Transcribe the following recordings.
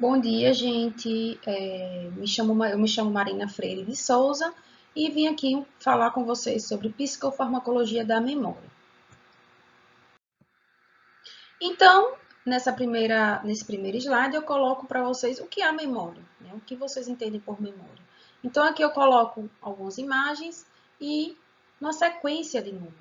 Bom dia, gente. Eu me chamo Marina Freire de Souza e vim aqui falar com vocês sobre psicofarmacologia da memória. Então, nesse primeiro slide, eu coloco para vocês o que é a memória, né? O que vocês entendem por memória. Então, aqui eu coloco algumas imagens e uma sequência de números.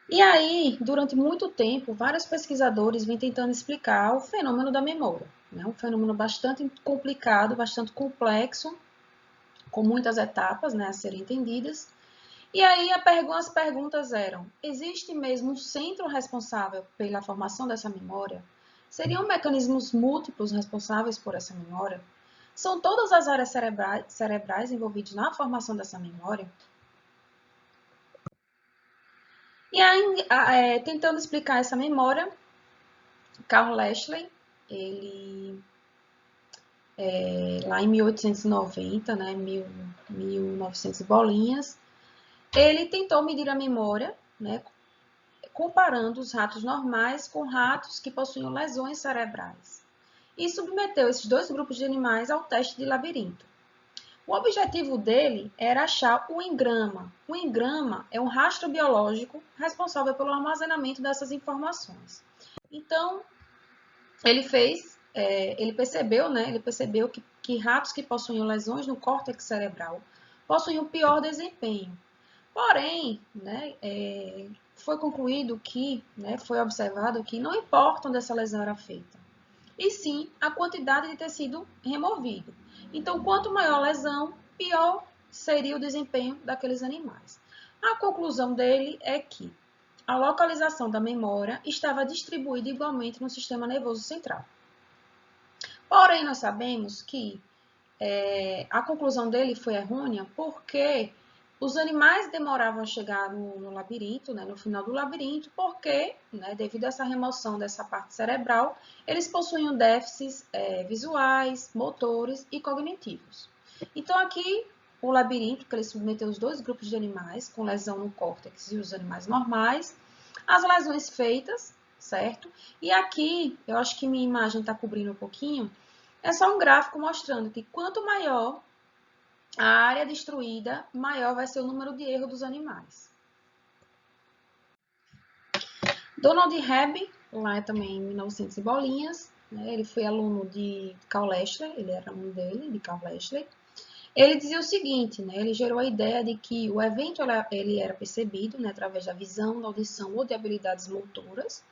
E aí, durante muito tempo, vários pesquisadores vêm tentando explicar o fenômeno da memória. Um fenômeno bastante complicado, bastante complexo, com muitas etapas, né, a serem entendidas. E aí as perguntas eram: existe mesmo um centro responsável pela formação dessa memória? Seriam mecanismos múltiplos responsáveis por essa memória? São todas as áreas cerebrais envolvidas na formação dessa memória? E aí, tentando explicar essa memória, Carl Lashley, ele, lá em 1890, né, 1900 bolinhas, ele tentou medir a memória, né, comparando os ratos normais com ratos que possuíam lesões cerebrais. E submeteu esses dois grupos de animais ao teste de labirinto. O objetivo dele era achar o engrama. O engrama é um rastro biológico responsável pelo armazenamento dessas informações. Então, ele percebeu que ratos que possuíam lesões no córtex cerebral possuíam pior desempenho. Porém, foi concluído foi observado que não importa onde essa lesão era feita, e sim a quantidade de tecido removido. Então, quanto maior a lesão, pior seria o desempenho daqueles animais. A conclusão dele é que a localização da memória estava distribuída igualmente no sistema nervoso central. Porém, nós sabemos que a conclusão dele foi errônea porque os animais demoravam a chegar no labirinto, no final do labirinto, porque, devido a essa remoção dessa parte cerebral, eles possuíam déficits visuais, motores e cognitivos. Então, aqui, o labirinto, que ele submeteu os dois grupos de animais, com lesão no córtex e os animais normais, as lesões feitas, certo? E aqui, eu acho que minha imagem está cobrindo um pouquinho, é só um gráfico mostrando que quanto maior a área destruída, maior vai ser o número de erros dos animais. Donald Hebb, lá também em 1900 bolinhas, ele foi aluno de Carl Lashley, ele era aluno dele, de Carl Lashley. Ele dizia o seguinte, ele gerou a ideia de que o evento ele era percebido através da visão, da audição ou de habilidades motoras.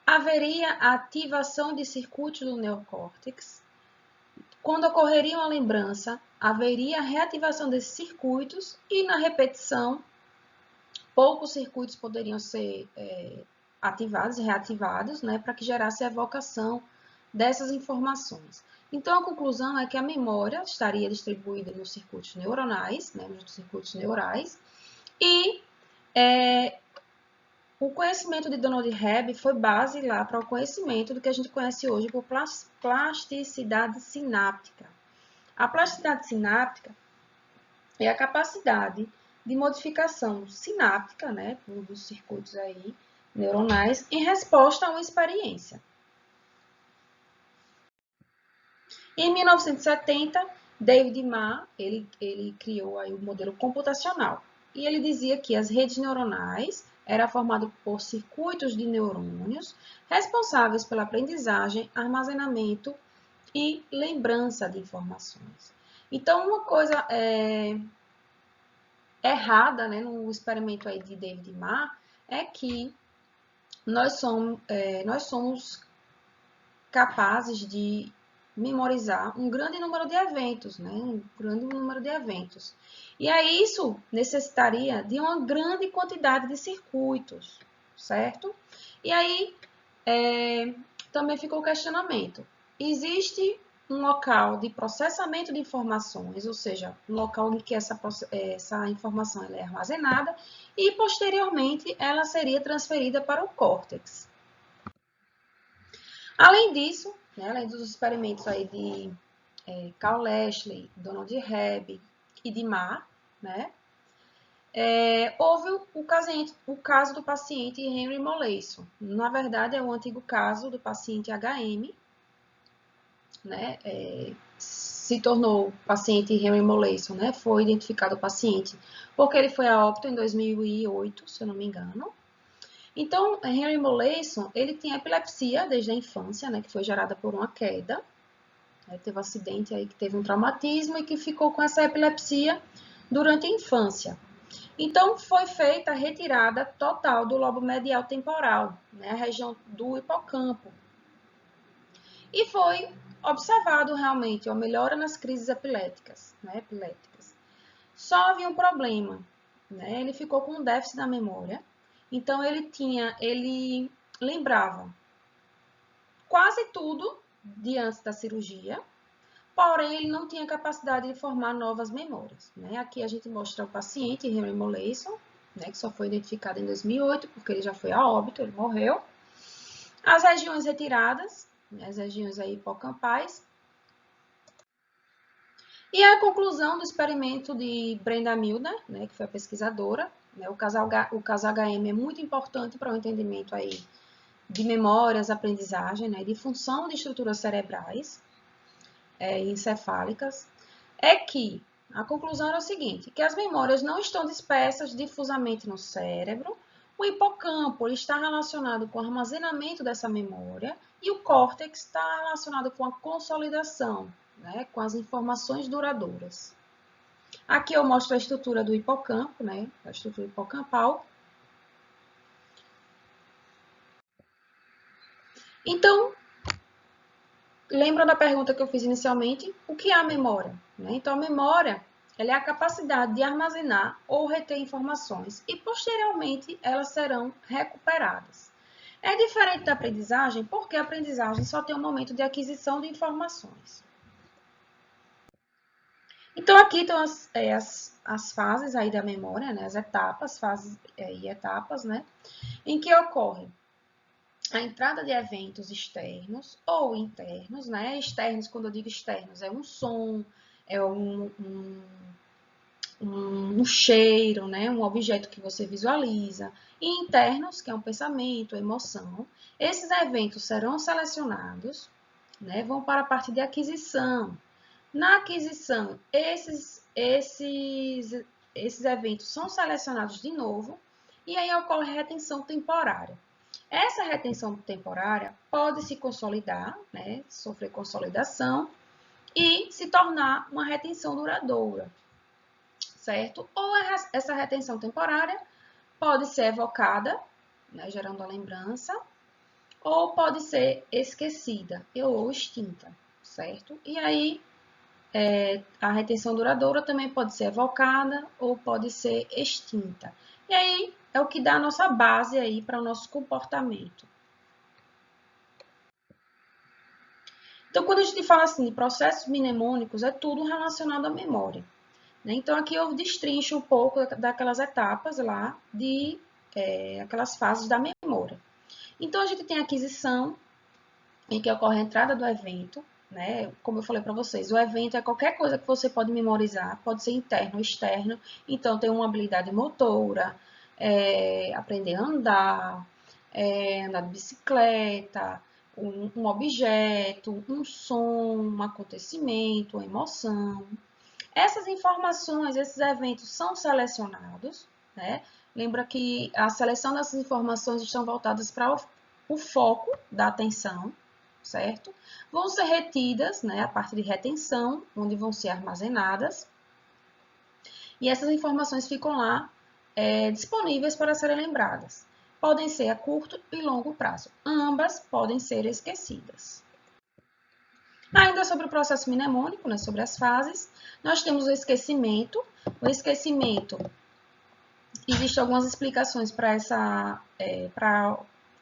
Haveria a ativação de circuitos do neocórtex. Quando ocorreria uma lembrança, haveria a reativação desses circuitos e na repetição, poucos circuitos poderiam ser ativados e reativados, para que gerasse a evocação dessas informações. Então, a conclusão é que a memória estaria distribuída nos circuitos neuronais, nos circuitos neurais, e o conhecimento de Donald Hebb foi base lá para o conhecimento do que a gente conhece hoje por plasticidade sináptica. A plasticidade sináptica é a capacidade de modificação sináptica, dos circuitos aí neuronais, em resposta a uma experiência. Em 1970, David Ma, ele criou aí o modelo computacional. E ele dizia que as redes neuronais eram formadas por circuitos de neurônios responsáveis pela aprendizagem, armazenamento e lembrança de informações. Então, uma coisa errada, no experimento aí de David Ma, é que nós somos capazes de memorizar um grande número de eventos, um grande número de eventos. E aí isso necessitaria de uma grande quantidade de circuitos, certo? E aí também ficou o questionamento. Existe um local de processamento de informações, ou seja, um local em que essa informação ela é armazenada e, posteriormente, ela seria transferida para o córtex. Além disso, além dos experimentos aí de Carl Lashley, Donald Hebb e de Ma, houve o caso do paciente Henry Molesso. Na verdade, é o antigo caso do paciente HM, né? Se tornou paciente Henry Molesso, né? Foi identificado o paciente porque ele foi a óbito em 2008, se eu não me engano. Então, Henry Molesso, ele tinha epilepsia desde a infância, né? Que foi gerada por uma queda. Teve um acidente aí que teve um traumatismo e que ficou com essa epilepsia durante a infância. Então, foi feita a retirada total do lobo medial temporal, né, a região do hipocampo. E foi observado realmente a melhora nas crises epiléticas, né, epiléticas. Só havia um problema, né, ele ficou com um déficit na memória. Então, ele lembrava quase tudo de antes da cirurgia, porém, ele não tinha capacidade de formar novas memórias. Né? Aqui a gente mostra o paciente, Henry Molesso, né, que só foi identificado em 2008, porque ele já foi a óbito, ele morreu. As regiões retiradas, né, as regiões aí hipocampais. E a conclusão do experimento de Brenda Milner, né, que foi a pesquisadora. Né, o caso HM é muito importante para o entendimento aí de memórias, aprendizagem, né, de função de estruturas cerebrais encefálicas. É que a conclusão era o seguinte, que as memórias não estão dispersas difusamente no cérebro, o hipocampo está relacionado com o armazenamento dessa memória e o córtex está relacionado com a consolidação, né, com as informações duradouras. Aqui eu mostro a estrutura do hipocampo, né, a estrutura hipocampal. Então, lembra da pergunta que eu fiz inicialmente? O que é a memória? Então, a memória ela é a capacidade de armazenar ou reter informações e, posteriormente, elas serão recuperadas. É diferente da aprendizagem porque a aprendizagem só tem um momento de aquisição de informações. Então, aqui estão as fases aí da memória, né? As etapas, fases e etapas, né? Em que ocorre a entrada de eventos externos ou internos, né? Externos, quando eu digo externos, é um som, é um cheiro, né? Um objeto que você visualiza. E internos, que é um pensamento, emoção. Esses eventos serão selecionados, né? Vão para a parte de aquisição. Na aquisição, esses eventos são selecionados de novo e aí ocorre a retenção temporária. Essa retenção temporária pode se consolidar, né, sofrer consolidação e se tornar uma retenção duradoura, certo? Ou essa retenção temporária pode ser evocada, né, gerando a lembrança, ou pode ser esquecida ou extinta, certo? E aí, a retenção duradoura também pode ser evocada ou pode ser extinta. E aí, é o que dá a nossa base aí para o nosso comportamento. Então, quando a gente fala assim de processos mnemônicos, é tudo relacionado à memória. Né? Então, aqui eu destrincho um pouco daquelas etapas lá, aquelas fases da memória. Então, a gente tem a aquisição, em que ocorre a entrada do evento, né? Como eu falei para vocês, o evento é qualquer coisa que você pode memorizar, pode ser interno ou externo. Então, tem uma habilidade motora, aprender a andar, andar de bicicleta, um objeto, um som, um acontecimento, uma emoção. Essas informações, esses eventos são selecionados, né? Lembra que a seleção dessas informações estão voltadas para o foco da atenção, certo? Vão ser retidas, né, a parte de retenção, onde vão ser armazenadas. E essas informações ficam lá disponíveis para serem lembradas. Podem ser a curto e longo prazo. Ambas podem ser esquecidas. Ainda sobre o processo mnemônico, né, sobre as fases, nós temos o esquecimento. O esquecimento, existem algumas explicações para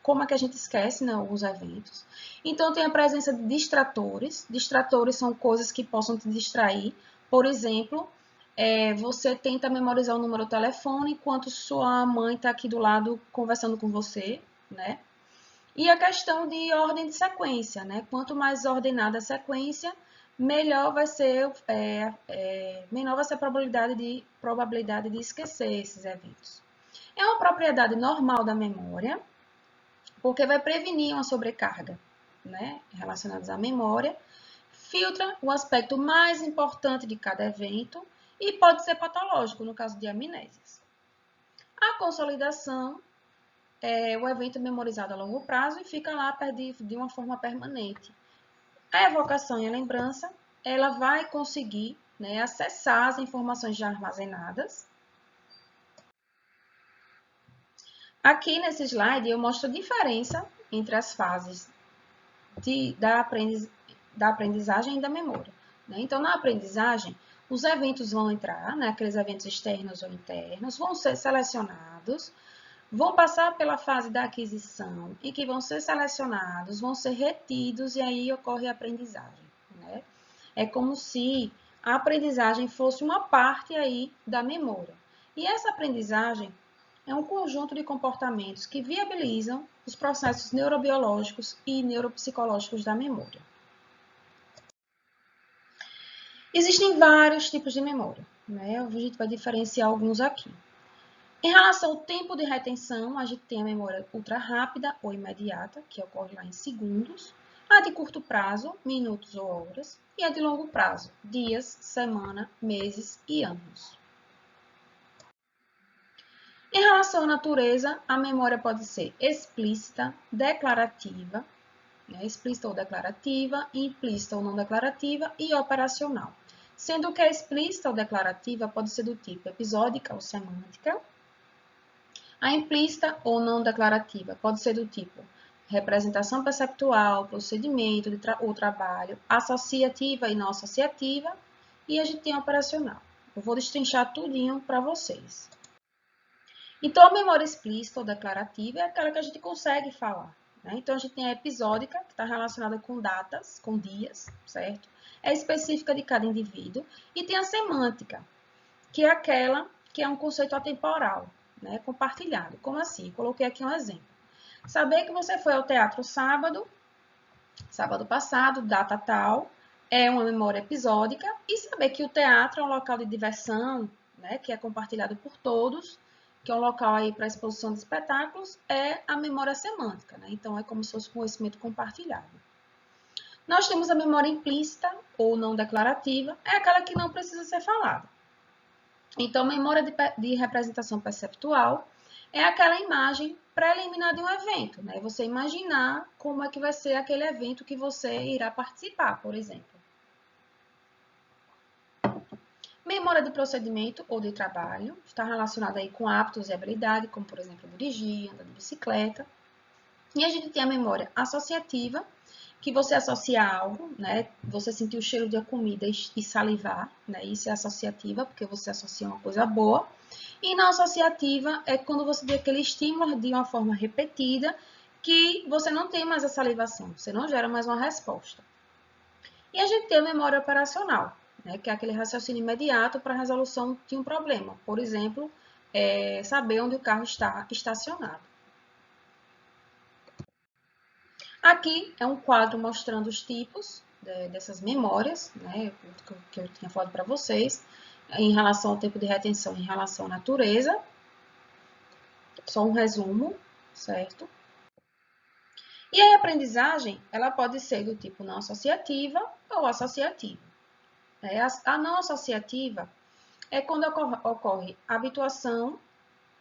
como é que a gente esquece, né, alguns eventos. Então, tem a presença de distratores. Distratores são coisas que possam te distrair. Por exemplo, você tenta memorizar o número do telefone enquanto sua mãe está aqui do lado conversando com você, né? E a questão de ordem de sequência, né? Quanto mais ordenada a sequência, menor vai ser a probabilidade de esquecer esses eventos. É uma propriedade normal da memória, porque vai prevenir uma sobrecarga, né, relacionadas à memória, filtra o aspecto mais importante de cada evento e pode ser patológico, no caso de amnésias. A consolidação é o evento memorizado a longo prazo e fica lá de uma forma permanente. A evocação e a lembrança, ela vai conseguir, né, acessar as informações já armazenadas. Aqui nesse slide eu mostro a diferença entre as fases da aprendizagem e da memória, né? Então, na aprendizagem, os eventos vão entrar, né, aqueles eventos externos ou internos, vão ser selecionados, vão passar pela fase da aquisição, em que vão ser selecionados, vão ser retidos e aí ocorre a aprendizagem, né? É como se a aprendizagem fosse uma parte aí da memória. E essa aprendizagem é um conjunto de comportamentos que viabilizam os processos neurobiológicos e neuropsicológicos da memória. Existem vários tipos de memória, né? A gente vai diferenciar alguns aqui. Em relação ao tempo de retenção, a gente tem a memória ultra rápida ou imediata, que ocorre lá em segundos, a de curto prazo, minutos ou horas, e a de longo prazo, dias, semana, meses e anos. Em relação à natureza, a memória pode ser explícita, declarativa, né, explícita ou declarativa, implícita ou não declarativa e operacional. Sendo que a explícita ou declarativa pode ser do tipo episódica ou semântica, a implícita ou não declarativa pode ser do tipo representação perceptual, procedimento ou trabalho, associativa e não associativa, e a gente tem a operacional. Eu vou destrinchar tudinho para vocês. Então, a memória explícita ou declarativa é aquela que a gente consegue falar, né? Então, a gente tem a episódica, que está relacionada com datas, com dias, certo? É específica de cada indivíduo. E tem a semântica, que é aquela que é um conceito atemporal, né? Compartilhado. Como assim? Coloquei aqui um exemplo. Saber que você foi ao teatro sábado passado, data tal, é uma memória episódica. E saber que o teatro é um local de diversão, né? Que é compartilhado por todos, que é um local aí para exposição de espetáculos, é a memória semântica, né? Então, é como se fosse conhecimento compartilhado. Nós temos a memória implícita ou não declarativa, é aquela que não precisa ser falada. Então, memória de representação perceptual é aquela imagem preliminar de um evento, né? Você imaginar como é que vai ser aquele evento que você irá participar, por exemplo. Memória de procedimento ou de trabalho está relacionada aí com hábitos e habilidade, como por exemplo dirigir, andar de bicicleta. E a gente tem a memória associativa, que você associa algo, né? Você sentir o cheiro da comida e salivar, né? Isso é associativa, porque você associa uma coisa boa. E não associativa é quando você tem aquele estímulo de uma forma repetida que você não tem mais a salivação, você não gera mais uma resposta. E a gente tem a memória operacional, né, que é aquele raciocínio imediato para a resolução de um problema. Por exemplo, saber onde o carro está estacionado. Aqui é um quadro mostrando os tipos dessas memórias, né, que eu tinha falado para vocês, em relação ao tempo de retenção, em relação à natureza. Só um resumo, certo? E a aprendizagem, ela pode ser do tipo não associativa ou associativa. A não associativa é quando ocorre habituação,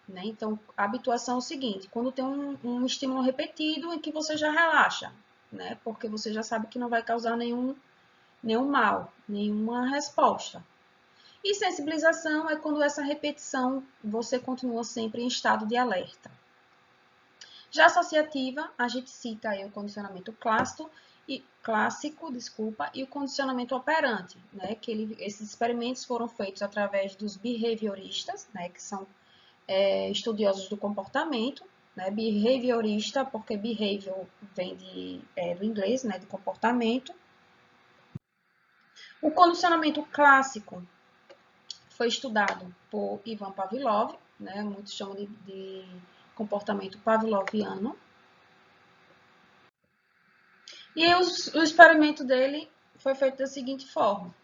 né? Então, a habituação é o seguinte, quando tem um estímulo repetido em que você já relaxa, né? Porque você já sabe que não vai causar nenhum mal, nenhuma resposta. E sensibilização é quando essa repetição você continua sempre em estado de alerta. Já associativa, a gente cita aí o condicionamento clássico e o condicionamento operante, né? Que esses experimentos foram feitos através dos behavioristas, né? Que são estudiosos do comportamento, né? Behaviorista, porque behavior vem do inglês, né? De comportamento. O condicionamento clássico foi estudado por Ivan Pavlov, né? Muitos chamam de comportamento pavloviano. E o experimento dele foi feito da seguinte forma.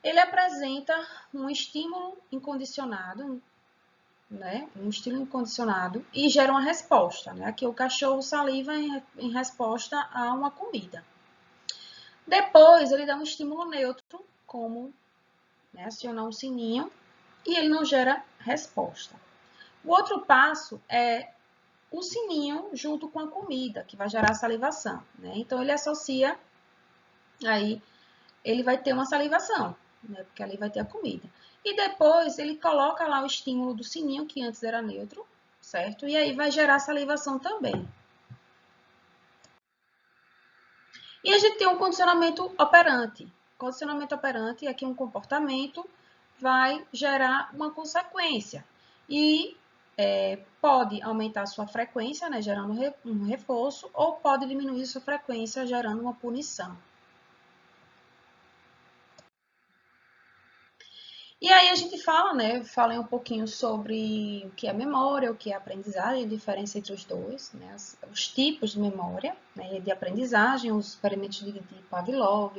Ele apresenta um estímulo incondicionado, né? Um estímulo incondicionado e gera uma resposta, né? Aqui o cachorro saliva em resposta a uma comida. Depois, ele dá um estímulo neutro, como, né, acionar um sininho, e ele não gera resposta. O outro passo é o sininho junto com a comida, que vai gerar salivação, né? Então, ele associa, aí ele vai ter uma salivação, né? Porque ali vai ter a comida. E depois, ele coloca lá o estímulo do sininho, que antes era neutro, certo? E aí vai gerar salivação também. E a gente tem um condicionamento operante. Condicionamento operante é que um comportamento vai gerar uma consequência. E pode aumentar sua frequência, né, gerando um reforço, ou pode diminuir sua frequência, gerando uma punição. E aí a gente fala, né, falei um pouquinho sobre o que é memória, o que é aprendizagem, a diferença entre os dois, né, os tipos de memória, né, de aprendizagem, os experimentos de Pavlov,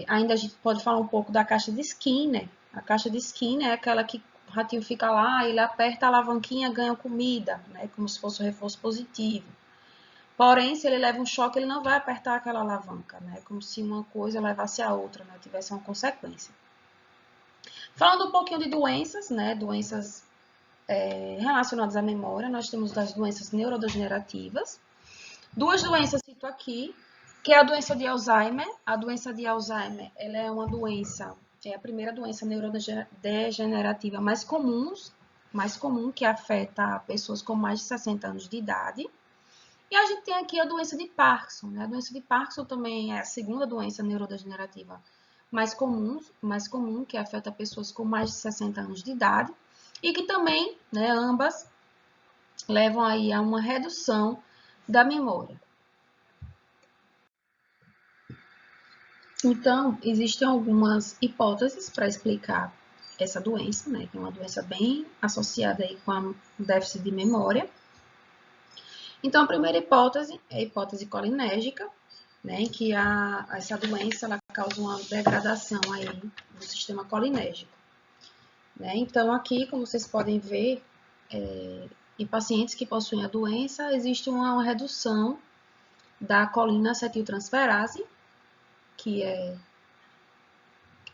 ainda a gente pode falar um pouco da caixa de Skinner. A caixa de Skinner é aquela que o ratinho fica lá, ele aperta a alavanquinha, ganha comida, né, como se fosse um reforço positivo. Porém, se ele leva um choque, ele não vai apertar aquela alavanca, né, como se uma coisa levasse a outra, né, tivesse uma consequência. Falando um pouquinho de doenças, né, doenças relacionadas à memória, nós temos as doenças neurodegenerativas. Duas doenças cito aqui, que é a doença de Alzheimer. A doença de Alzheimer, ela é uma doença, é a primeira doença neurodegenerativa mais comum, que afeta pessoas com mais de 60 anos de idade. E a gente tem aqui a doença de Parkinson, né? A doença de Parkinson também é a segunda doença neurodegenerativa mais comum, que afeta pessoas com mais de 60 anos de idade, e que também, né, ambas levam aí a uma redução da memória. Então, existem algumas hipóteses para explicar essa doença, né, que é uma doença bem associada aí com a déficit de memória. Então, a primeira hipótese é a hipótese colinérgica, né, em que essa doença ela causa uma degradação aí do sistema colinérgico. Né? Então, aqui, como vocês podem ver, em pacientes que possuem a doença, existe uma redução da colina acetiltransferase, que é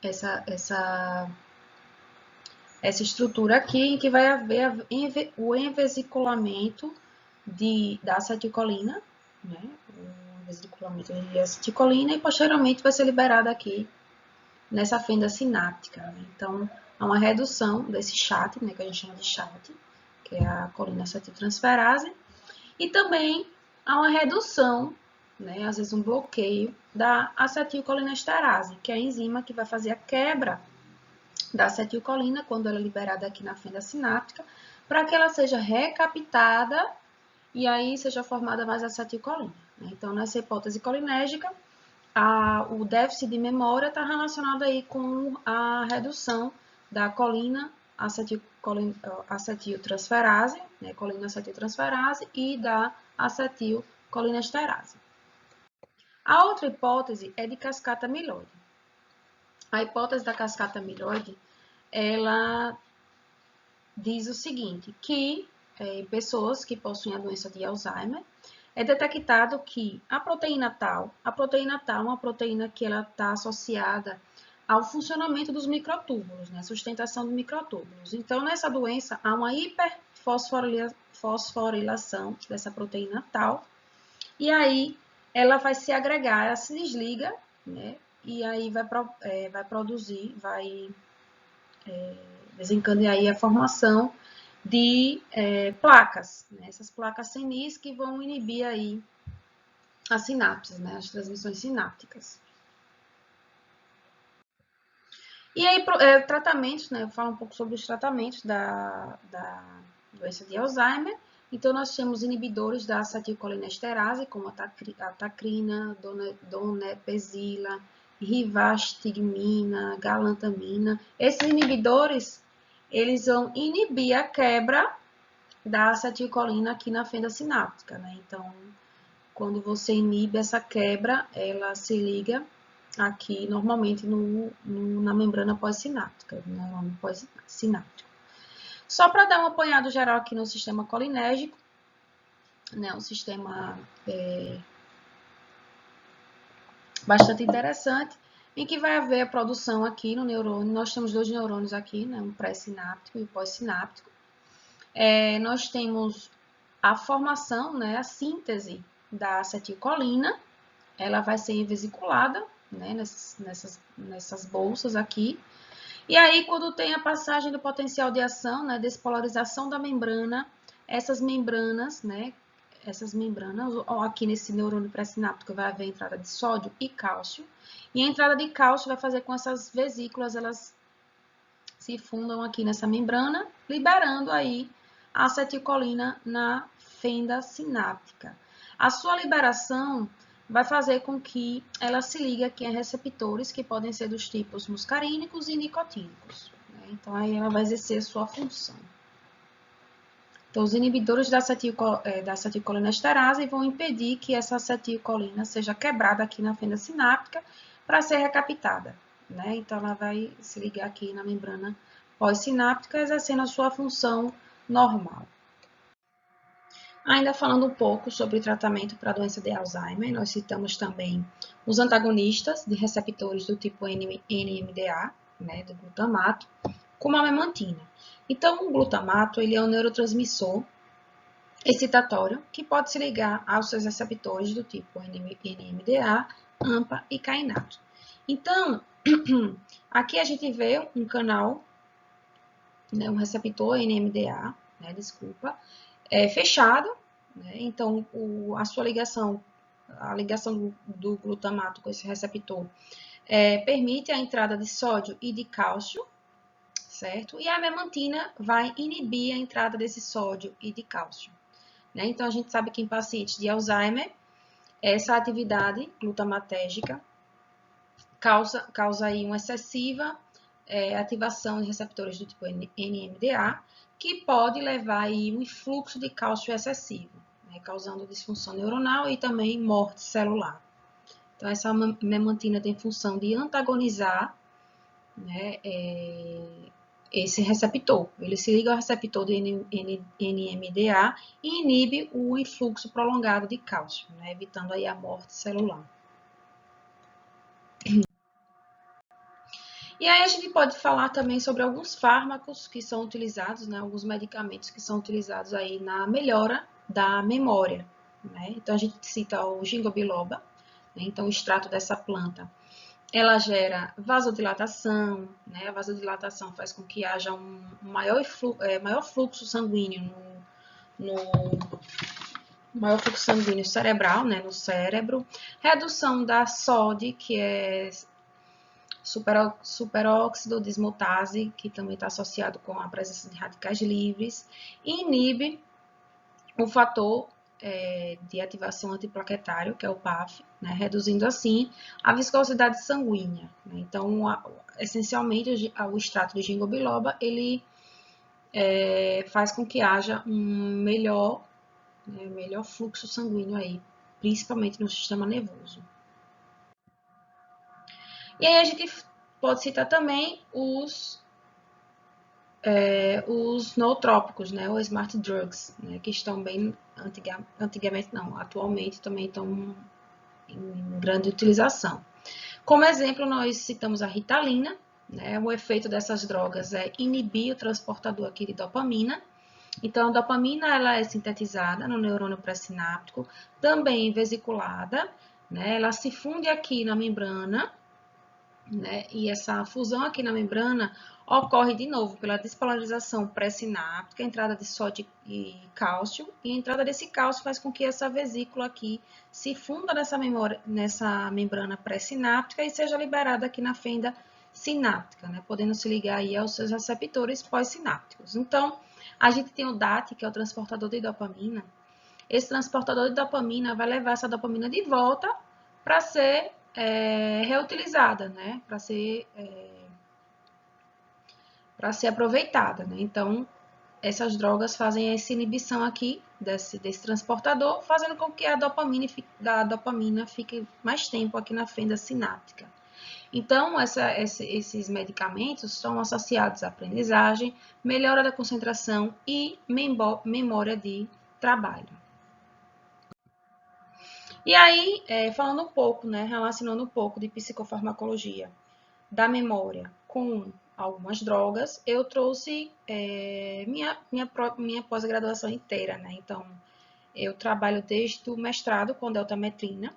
essa estrutura aqui, em que vai haver o envesiculamento da acetilcolina, né? O envesiculamento de acetilcolina, e posteriormente vai ser liberado aqui nessa fenda sináptica. Né? Então, há uma redução desse chat, né, que a gente chama de chat, que é a colina acetiltransferase, e também há uma redução, né, às vezes um bloqueio, da acetilcolinesterase, que é a enzima que vai fazer a quebra da acetilcolina, quando ela é liberada aqui na fenda sináptica, para que ela seja recapitada e aí seja formada mais acetilcolina. Né? Então, nessa hipótese colinérgica, o déficit de memória está relacionado aí com a redução da colina acetiltransferase, né, colina acetiltransferase, e da acetilcolinesterase. A outra hipótese é de cascata amiloide. A hipótese da cascata amiloide, ela diz o seguinte, que pessoas que possuem a doença de Alzheimer, é detectado que a proteína tal é uma proteína que ela está associada ao funcionamento dos microtúbulos, né? Sustentação de microtúbulos. Então, nessa doença, há uma hiperfosforilação dessa proteína tal, e aí ela vai se agregar, ela se desliga, né? E aí vai produzir, vai desencadear aí a formação de placas, né? Essas placas senis que vão inibir aí as sinapses, né? As transmissões sinápticas. E aí, tratamentos, né? Eu falo um pouco sobre os tratamentos da doença de Alzheimer. Então, nós temos inibidores da acetilcolinesterase, como a tacrina, donepezila, rivastigmina, galantamina. Esses inibidores, eles vão inibir a quebra da acetilcolina aqui na fenda sináptica, né? Então, quando você inibe essa quebra, ela se liga aqui normalmente na membrana pós-sináptica, no neurônio pós-sináptico. Só para dar um apanhado geral aqui no sistema colinérgico, né, um sistema bastante interessante, em que vai haver a produção aqui no neurônio. Nós temos dois neurônios aqui, né, um pré-sináptico e o pós-sináptico. Nós temos a formação, né, a síntese da acetilcolina, ela vai ser vesiculada, né, nessas bolsas aqui. E aí, quando tem a passagem do potencial de ação, né, despolarização da membrana, essas membranas, aqui nesse neurônio pré-sináptico vai haver entrada de sódio e cálcio, e a entrada de cálcio vai fazer com que essas vesículas, elas se fundam aqui nessa membrana, liberando aí a acetilcolina na fenda sináptica. A sua liberação vai fazer com que ela se ligue aqui a receptores que podem ser dos tipos muscarínicos e nicotínicos, né? Então, aí ela vai exercer a sua função. Então, os inibidores da acetilcolinesterase vão impedir que essa acetilcolina seja quebrada aqui na fenda sináptica para ser recapitada, né? Então, ela vai se ligar aqui na membrana pós-sináptica, exercendo a sua função normal. Ainda falando um pouco sobre tratamento para a doença de Alzheimer, nós citamos também os antagonistas de receptores do tipo NMDA, né, do glutamato, como a memantina. Então, o glutamato ele é um neurotransmissor excitatório que pode se ligar aos seus receptores do tipo NMDA, AMPA e kainato. Então, aqui a gente vê um canal, né, um receptor NMDA, né, fechado, né? Então a sua ligação, a ligação do glutamato com esse receptor permite a entrada de sódio e de cálcio, certo? E a memantina vai inibir a entrada desse sódio e de cálcio, né? Então a gente sabe que em pacientes de Alzheimer, essa atividade glutamatérgica causa aí uma excessiva ativação de receptores do tipo NMDA, que pode levar aí um influxo de cálcio excessivo, né, causando disfunção neuronal e também morte celular. Então, essa memantina tem função de antagonizar, né, esse receptor. Ele se liga ao receptor de NMDA e inibe o influxo prolongado de cálcio, né, evitando aí a morte celular. E aí a gente pode falar também sobre alguns fármacos que são utilizados, né, alguns medicamentos que são utilizados aí na melhora da memória, né? Então a gente cita o ginkgo biloba, né? Então o extrato dessa planta, ela gera vasodilatação, né? A vasodilatação faz com que haja um maior fluxo sanguíneo maior fluxo sanguíneo cerebral, né, no cérebro, redução da SOD, que é superóxido dismutase, que também está associado com a presença de radicais livres, e inibe o fator de ativação antiplaquetário, que é o PAF, né, reduzindo assim a viscosidade sanguínea, né? Então, essencialmente, o extrato de ginkgo biloba, ele faz com que haja um melhor fluxo sanguíneo aí, principalmente no sistema nervoso. E aí a gente pode citar também os nootrópicos, né, ou smart drugs, né, que estão bem antigamente não, atualmente também estão em grande utilização. Como exemplo, nós citamos a Ritalina, né, o efeito dessas drogas é inibir o transportador aqui de dopamina. Então, a dopamina ela é sintetizada no neurônio pré-sináptico, também vesiculada, né, ela se funde aqui na membrana, né, e essa fusão aqui na membrana ocorre de novo pela despolarização pré-sináptica, entrada de sódio e cálcio, e a entrada desse cálcio faz com que essa vesícula aqui se funda nessa membrana pré-sináptica e seja liberada aqui na fenda sináptica, né, podendo se ligar aí aos seus receptores pós-sinápticos. Então, a gente tem o DAT, que é o transportador de dopamina. Esse transportador de dopamina vai levar essa dopamina de volta para ser reutilizada, né? Para ser aproveitada, né? Então, essas drogas fazem essa inibição aqui desse transportador, fazendo com que a dopamina fique mais tempo aqui na fenda sináptica. Então, esses medicamentos são associados à aprendizagem, melhora da concentração e memória de trabalho. E aí, falando um pouco, né, relacionando um pouco de psicofarmacologia da memória com algumas drogas, eu trouxe minha pós-graduação inteira, né? Então, eu trabalho desde o mestrado com deltametrina.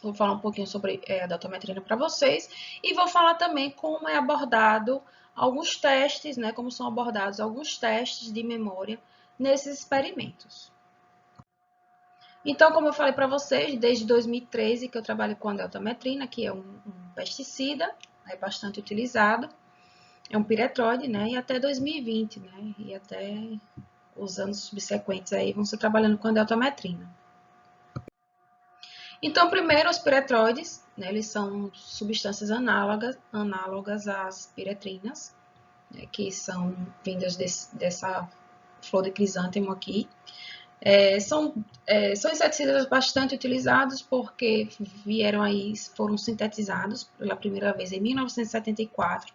Vou falar um pouquinho sobre a deltametrina para vocês e vou falar também como é abordado alguns testes, né? Como são abordados alguns testes de memória nesses experimentos. Então, como eu falei para vocês, desde 2013 que eu trabalho com a deltametrina, que é um pesticida, é bastante utilizado, é um piretroide, né? E até 2020, né? E até os anos subsequentes aí vão ser trabalhando com a deltametrina. Então, primeiro, os piretroides, né? Eles são substâncias análogas às piretrinas, né? Que são vindas dessa flor de crisântemo aqui. São inseticidas bastante utilizados porque foram sintetizados pela primeira vez em 1974,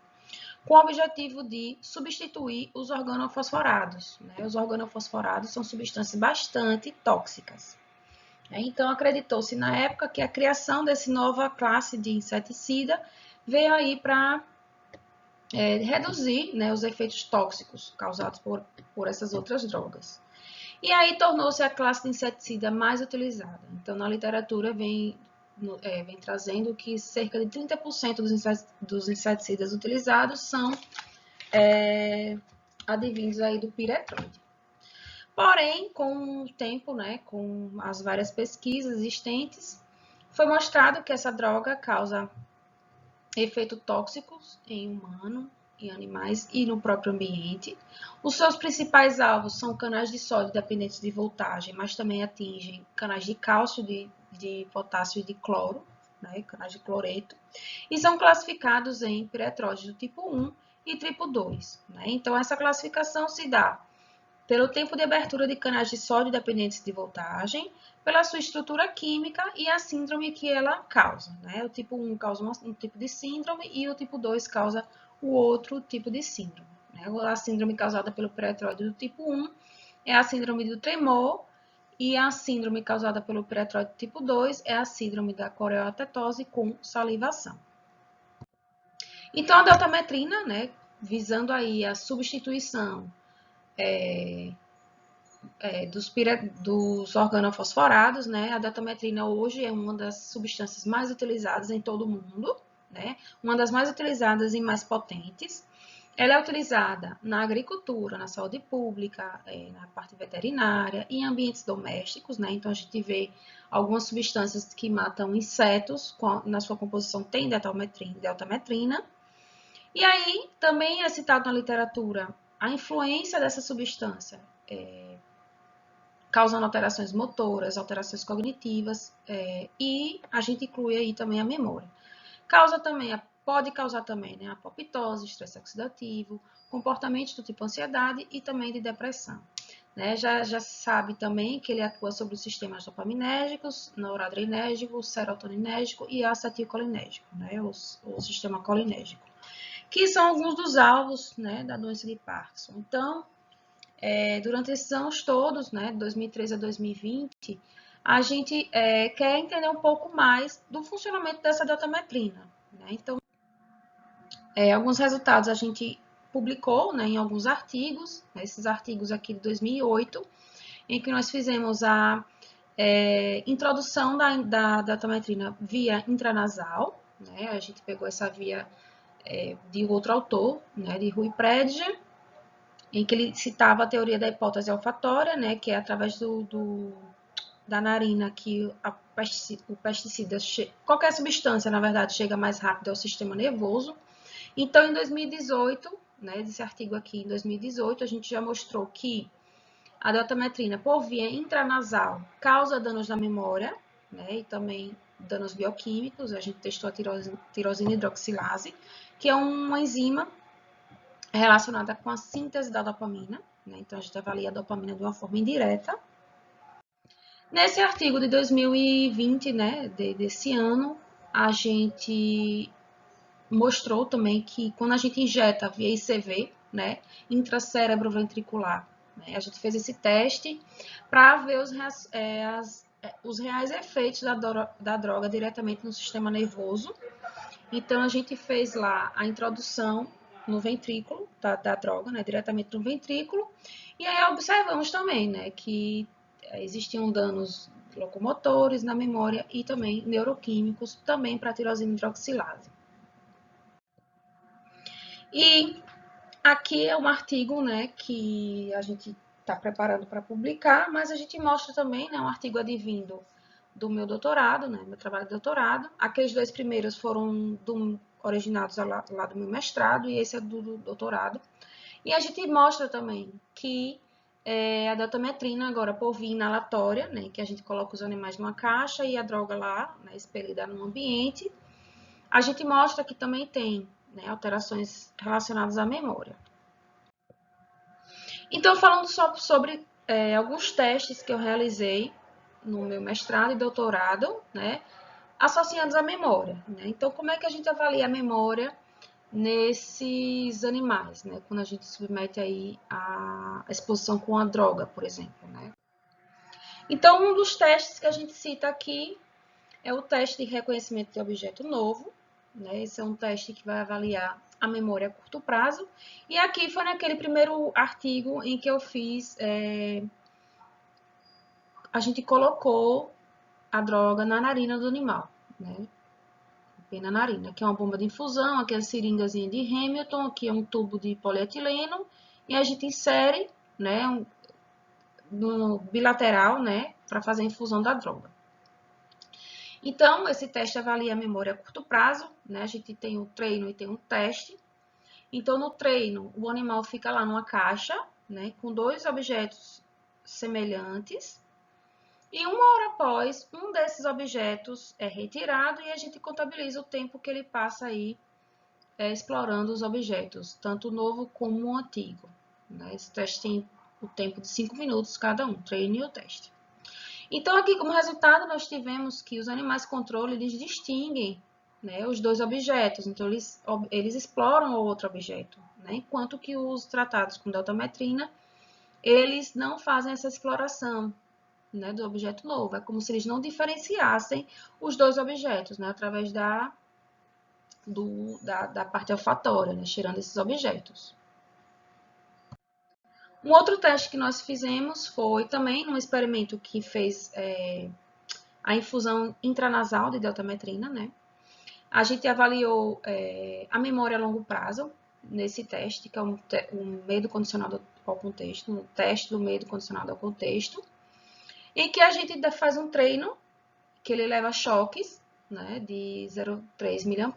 com o objetivo de substituir os organofosforados. Né? Os organofosforados são substâncias bastante tóxicas. Então, acreditou-se na época que a criação dessa nova classe de inseticida veio aí para reduzir, né, os efeitos tóxicos causados por essas outras drogas. E aí tornou-se a classe de inseticida mais utilizada. Então, na literatura vem trazendo que cerca de 30% dos inseticidas utilizados são advindos aí do piretroide. Porém, com o tempo, né, com as várias pesquisas existentes, foi mostrado que essa droga causa efeitos tóxicos em humano, em animais e no próprio ambiente. Os seus principais alvos são canais de sódio dependentes de voltagem, mas também atingem canais de cálcio, de potássio e de cloro, né, canais de cloreto, e são classificados em piretroides do tipo 1 e tipo 2. Né? Então, essa classificação se dá pelo tempo de abertura de canais de sódio dependentes de voltagem, pela sua estrutura química e a síndrome que ela causa. Né? O tipo 1 causa um tipo de síndrome e o tipo 2 causa o outro tipo de síndrome. Né? A síndrome causada pelo piretroide do tipo 1 é a síndrome do tremor e a síndrome causada pelo piretroide do tipo 2 é a síndrome da coreotetose com salivação. Então, a deltametrina, né, visando aí a substituição dos organofosforados, né? A deltametrina hoje é uma das substâncias mais utilizadas em todo o mundo, né? Uma das mais utilizadas e mais potentes. Ela é utilizada na agricultura, na saúde pública, na parte veterinária, em ambientes domésticos, né? Então, a gente vê algumas substâncias que matam insetos, na sua composição tem deltametrina. E aí, também é citado na literatura a influência dessa substância causando alterações motoras, alterações cognitivas, e a gente inclui aí também a memória. Pode causar também, né, apoptose, estresse oxidativo, comportamentos do tipo ansiedade e também de depressão. Né? Já se sabe também que ele atua sobre os sistemas dopaminérgicos, noradrenérgico, serotoninérgico e acetilcolinérgico, né, o sistema colinérgico, que são alguns dos alvos, né, da doença de Parkinson. Então, durante esses anos todos, né, de 2013 a 2020, a gente quer entender um pouco mais do funcionamento dessa deltametrina. Né? Então, alguns resultados a gente publicou, né, em alguns artigos, né, esses artigos aqui de 2008, em que nós fizemos a introdução da deltametrina via intranasal, né, a gente pegou essa via de outro autor, né, de Rui Prediger, em que ele citava a teoria da hipótese olfatória, né, que é através da narina que o pesticida, qualquer substância, na verdade, chega mais rápido ao sistema nervoso. Então, em 2018, né, desse artigo aqui, em 2018, a gente já mostrou que a deltametrina, por via intranasal, causa danos na memória, né, e também danos bioquímicos. A gente testou a tirosina hidroxilase, que é uma enzima relacionada com a síntese da dopamina, né? Então, a gente avalia a dopamina de uma forma indireta. Nesse artigo de 2020, né, desse ano, a gente mostrou também que quando a gente injeta via ICV, né, intracérebro ventricular, né, a gente fez esse teste para ver os reais efeitos da droga diretamente no sistema nervoso. Então, a gente fez lá a introdução no ventrículo da droga, né, diretamente no ventrículo, e aí observamos também, né, que existiam danos locomotores na memória e também neuroquímicos, também para a tirosina hidroxilase. E aqui é um artigo, né, que a gente está preparando para publicar, mas a gente mostra também, né, um artigo advindo do meu doutorado, né, meu trabalho de doutorado. Aqueles dois primeiros foram originados lá do meu mestrado e esse é do doutorado. E a gente mostra também que a deltametrina, agora por via inalatória, né, que a gente coloca os animais numa caixa e a droga lá, né, expelida no ambiente, a gente mostra que também tem, né, alterações relacionadas à memória. Então, falando só sobre alguns testes que eu realizei no meu mestrado e doutorado, né, associados à memória. Né? Então, como é que a gente avalia a memória nesses animais, né? Quando a gente submete aí a exposição com a droga, por exemplo, né? Então, um dos testes que a gente cita aqui é o teste de reconhecimento de objeto novo, né? Esse é um teste que vai avaliar a memória a curto prazo. E aqui foi naquele primeiro artigo em que eu fiz, a gente colocou a droga na narina do animal, né? Na narina, aqui é uma bomba de infusão, aqui é a seringazinha de Hamilton, aqui é um tubo de polietileno, e a gente insere, né, no bilateral, né, para fazer a infusão da droga. Então, esse teste avalia a memória a curto prazo, né, a gente tem o treino e tem um teste. Então, no treino, o animal fica lá numa caixa, né, com dois objetos semelhantes, e uma hora após, um desses objetos é retirado e a gente contabiliza o tempo que ele passa aí explorando os objetos, tanto o novo como o antigo. Né? Esse teste tem o tempo de 5 minutos cada um, treino e o teste. Então, aqui como resultado, nós tivemos que os animais controle, eles distinguem, né, os dois objetos, então eles exploram o outro objeto, né, enquanto que os tratados com deltametrina, eles não fazem essa exploração, né, do objeto novo, é como se eles não diferenciassem os dois objetos, né, através da parte olfatória, né, cheirando esses objetos. Um outro teste que nós fizemos foi também num experimento que fez a infusão intranasal de deltametrina, né? A gente avaliou a memória a longo prazo nesse teste, que é um medo condicionado ao contexto, um teste do medo condicionado ao contexto, em que a gente faz um treino que ele leva choques, né, de 0,3 mA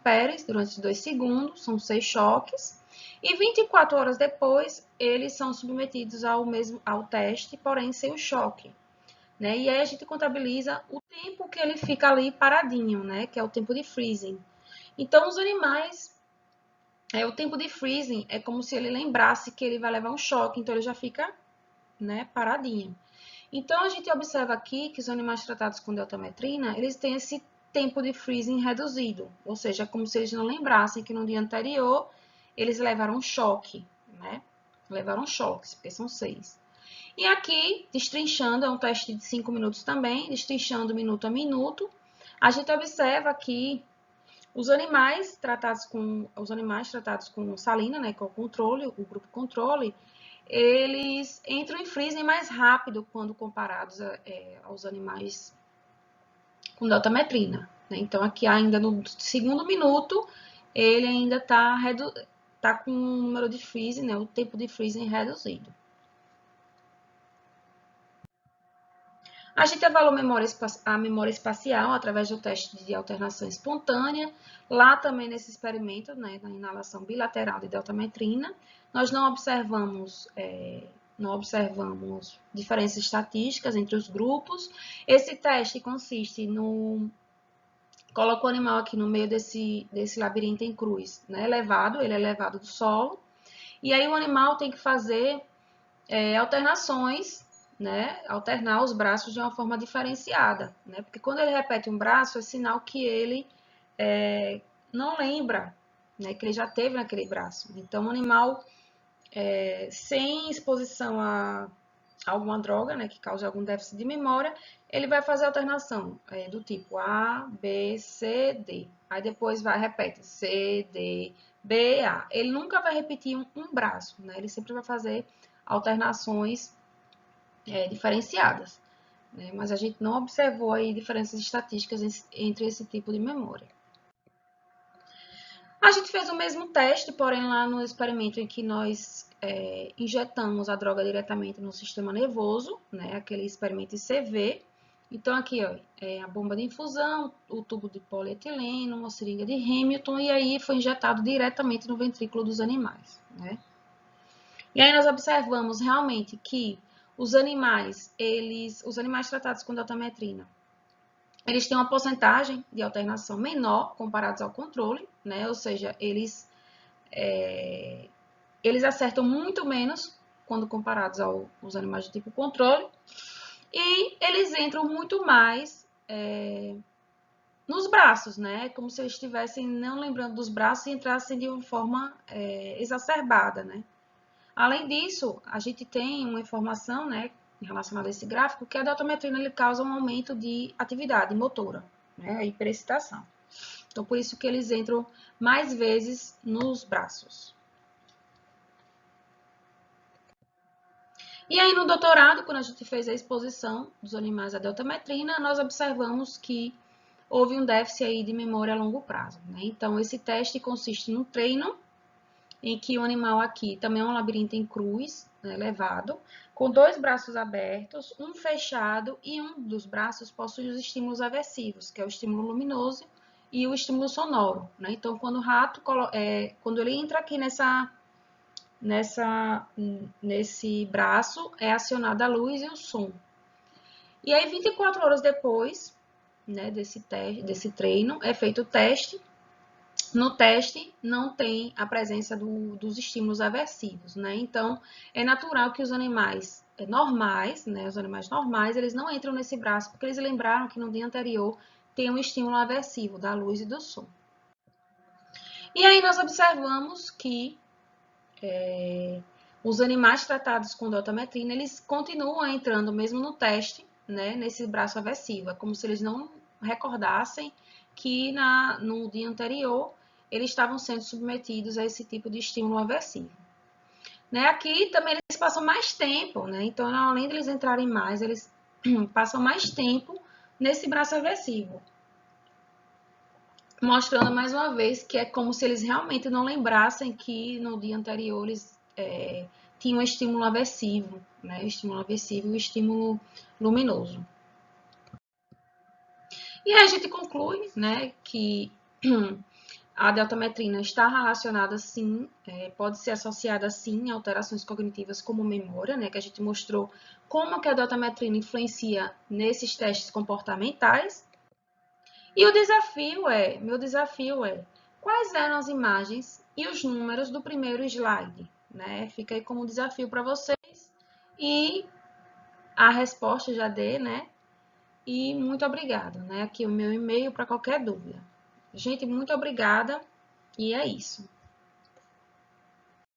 durante 2 segundos, são 6 choques, e 24 horas depois eles são submetidos ao teste, porém sem o choque. Né? E aí a gente contabiliza o tempo que ele fica ali paradinho, né, que é o tempo de freezing. Então, os animais, o tempo de freezing é como se ele lembrasse que ele vai levar um choque, então ele já fica, né, paradinho. Então, a gente observa aqui que os animais tratados com deltametrina, eles têm esse tempo de freezing reduzido, ou seja, é como se eles não lembrassem que no dia anterior eles levaram um choque, né? Levaram choques, porque são 6. E aqui, destrinchando, é um teste de 5 minutos também, destrinchando minuto a minuto, a gente observa que os animais tratados com salina, né, que é o controle, o grupo controle, eles entram em freezing mais rápido quando comparados aos animais com deltametrina. Né? Então, aqui ainda no segundo minuto, ele ainda está com o número de freezing, né? O tempo de freezing reduzido. A gente avaliou a memória espacial através do teste de alternação espontânea. Lá também nesse experimento, né, na inalação bilateral de deltametrina, nós não observamos diferenças estatísticas entre os grupos. Esse teste consiste no... Coloca o animal aqui no meio desse labirinto em cruz, né, ele é levado do solo, e aí o animal tem que fazer alternações, né? Alternar os braços de uma forma diferenciada, né? Porque quando ele repete um braço, é sinal que ele não lembra, né? Que ele já teve naquele braço. Então, um animal sem exposição a alguma droga, né, que cause algum déficit de memória, ele vai fazer alternação do tipo A, B, C, D. Aí depois repete C, D, B, A. Ele nunca vai repetir um braço, né? Ele sempre vai fazer alternações diferenciadas. Né? Mas a gente não observou aí diferenças estatísticas entre esse tipo de memória. A gente fez o mesmo teste, porém lá no experimento em que nós injetamos a droga diretamente no sistema nervoso, né, aquele experimento ICV. Então aqui ó, a bomba de infusão, o tubo de polietileno, uma seringa de Hamilton, e aí foi injetado diretamente no ventrículo dos animais. Né? E aí nós observamos realmente que os animais tratados com deltametrina, eles têm uma porcentagem de alternação menor comparados ao controle, né? Ou seja, eles acertam muito menos quando comparados aos animais de tipo controle e eles entram muito mais nos braços, né? Como se eles estivessem não lembrando dos braços e entrassem de uma forma exacerbada, né? Além disso, a gente tem uma informação, né, relacionada a esse gráfico, que a deltametrina ele causa um aumento de atividade motora, né, a hiperexcitação. Então, por isso que eles entram mais vezes nos braços. E aí, no doutorado, quando a gente fez a exposição dos animais à deltametrina, nós observamos que houve um déficit aí de memória a longo prazo. Né? Então, esse teste consiste no treino, em que o animal aqui também é um labirinto em cruz, né, elevado, com 2 braços abertos, um fechado, e um dos braços possui os estímulos aversivos, que é o estímulo luminoso e o estímulo sonoro. Né? Então, quando o rato, quando ele entra aqui nesse braço, é acionada a luz e o som. E aí, 24 horas depois, né, desse treino, é feito o teste. No teste, não tem a presença dos estímulos aversivos, né? Então, é natural que os animais normais, né, os animais normais, eles não entram nesse braço, porque eles lembraram que no dia anterior tem um estímulo aversivo da luz e do som. E aí nós observamos que os animais tratados com deltametrina, eles continuam entrando mesmo no teste, né, nesse braço aversivo. É como se eles não recordassem que no dia anterior eles estavam sendo submetidos a esse tipo de estímulo aversivo. Né, aqui também eles passam mais tempo, né, então além de eles entrarem mais, eles passam mais tempo nesse braço aversivo. Mostrando mais uma vez que é como se eles realmente não lembrassem que no dia anterior eles tinham um estímulo aversivo, né? O estímulo aversivo e o estímulo luminoso. E aí a gente conclui, né, que a deltametrina está relacionada, sim, pode ser associada, sim, a alterações cognitivas como memória, né, que a gente mostrou como que a deltametrina influencia nesses testes comportamentais. E meu desafio é, quais eram as imagens e os números do primeiro slide? Né? Fica aí como desafio para vocês. E a resposta já dei, né? E muito obrigada, né? Aqui o meu e-mail para qualquer dúvida. Gente, muito obrigada e é isso.